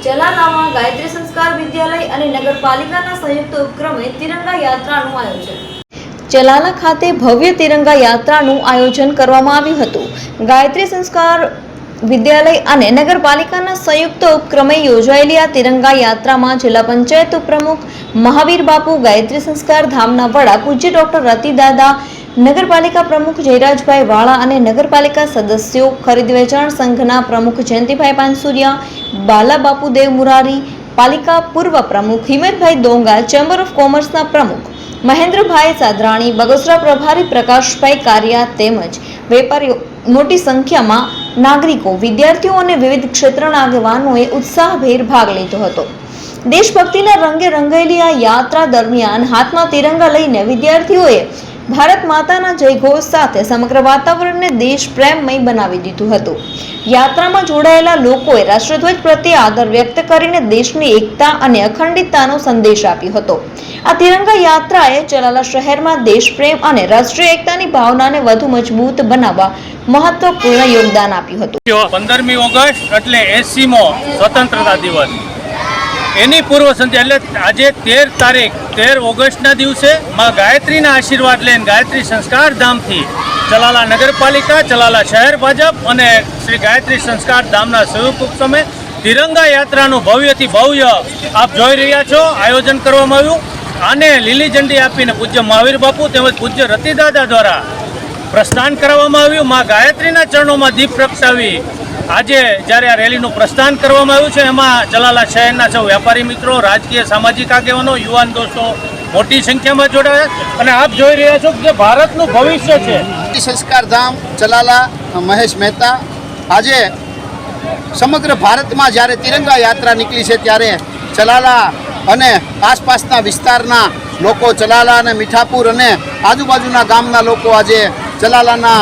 ચલાલામાં ગાયત્રી સંસ્કાર વિદ્યાલય અને નગરપાલિકાના સંયુક્ત ઉપક્રમે તિરંગા યાત્રાનું આયોજન। ચલાલા ખાતે ભવ્ય તિરંગા યાત્રાનું આયોજન કરવામાં આવ્યું હતું। ગાયત્રી સંસ્કાર વિદ્યાલય અને નગરપાલિકાના સંયુક્ત ઉપક્રમે યોજાયેલી આ તિરંગા યાત્રામાં જિલ્લા પંચાયત ઉપપ્રમુખ મહાવીર બાપુ, ગાયત્રી સંસ્કાર ધામના વડા પૂજ્ય ડોક્ટર રતિદાદા, નગરપાલિકા પ્રમુખ જયરાજભાઈ વાળા અને નગરપાલિકા સદસ્યો, ખરીદ વેચાણ સંઘના પ્રમુખ જયંતિભાઈ પાનસુરિયા, બાલાબાપુ દેવ મુરારી, પાલિકા પૂર્વ પ્રમુખ હિંમતભાઈ ડોંગા, ચેમ્બર ઓફ કોમર્સના પ્રમુખ મહેન્દ્રભાઈ સાદરાણી, બગસરા પ્રભારી પ્રકાશભાઈ કારિયા તેમજ વેપારીઓ મોટી સંખ્યામાં નાગરિકો, વિદ્યાર્થીઓ અને વિવિધ ક્ષેત્રના આગેવાનોએ ઉત્સાહભેર ભાગ લીધો હતો। દેશભક્તિના રંગે રંગાયેલી આ યાત્રા દરમિયાન હાથમાં તિરંગા લઈને વિદ્યાર્થીઓએ ભારત માતાના જયઘોષ સાથે સમગ્ર વાતાવરણને દેશ પ્રેમમય બનાવી દીધું હતું। યાત્રામાં જોડાયેલા લોકોએ રાષ્ટ્રધ્વજ પ્રત્યે આદર વ્યક્ત કરીને દેશની એકતા અને અખંડિતતાનો સંદેશ આપ્યો હતો। આ તિરંગા યાત્રાએ ચલાલા શહેરમાં દેશપ્રેમ અને રાષ્ટ્રીય એકતાની ભાવનાને વધુ મજબૂત બનાવવા મહત્વપૂર્ણ યોગદાન આપ્યું હતું। 15મી ઓગસ્ટ એટલે 80મો સ્વતંત્રતા દિવસ, એની પૂર્વ સંધ્યા એટલે આજે 13 તારીખ 13 ઓગસ્ટના દિવસે માં ગાયત્રીના આશીર્વાદ લઈને ગાયત્રી સંસ્કાર ધામથી ચલાલા નગરપાલિકા, ચલાલા શહેર ભાજપ અને શ્રી ગાયત્રી સંસ્કાર ધામના સંયુક્ત ઉપક્રમે તિરંગા યાત્રાનું ભવ્યથી ભવ્ય આપ જોઈ રહ્યા છો આયોજન કરવામાં આવ્યું। આને લીલી ઝંડી આપીને પૂજ્ય મહાવીર બાપુ તેમજ પૂજ્ય રતિદાદા દ્વારા પ્રસ્થાન કરવામાં આવ્યું। માં ગાયત્રીના ચરણોમાં દીપ પ્રગટાવી આજે જ્યારે આ રેલીનું પ્રસ્થાન કરવામાં આવ્યું છે, એમાં ચલાલા શહેરના સૌ વેપારી મિત્રો, રાજકીય સામાજિક આગેવાનો, યુવાન દોસ્તો મોટી સંખ્યામાં જોડાયા અને આપ જોઈ રહ્યા છો કે ભારતનું ભવિષ્ય છે। સંસ્કાર ધામ ચલાલા મહેશ મહેતા આજે સમગ્ર ભારતમાં જ્યારે તિરંગા યાત્રા નીકળી છે ત્યારે ચલાલા અને આસપાસના વિસ્તારના લોકો, ચલાલા અને મીઠાપુર અને આજુબાજુના ગામના લોકો આજે ચલાલાના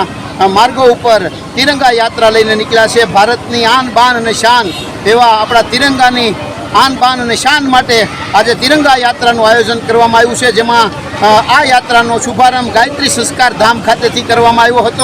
માર્ગો ઉપર તિરંગા યાત્રા લઈને નીકળ્યા છે। ભારતની આન બાન અને શાન એવા આપણા તિરંગાની આન બાન અને શાન માટે આજે તિરંગા યાત્રાનું આયોજન કરવામાં આવ્યું છે, જેમાં આ યાત્રાનો શુભારંભ ગાયત્રી સંસ્કાર ધામ ખાતેથી કરવામાં આવ્યો હતો।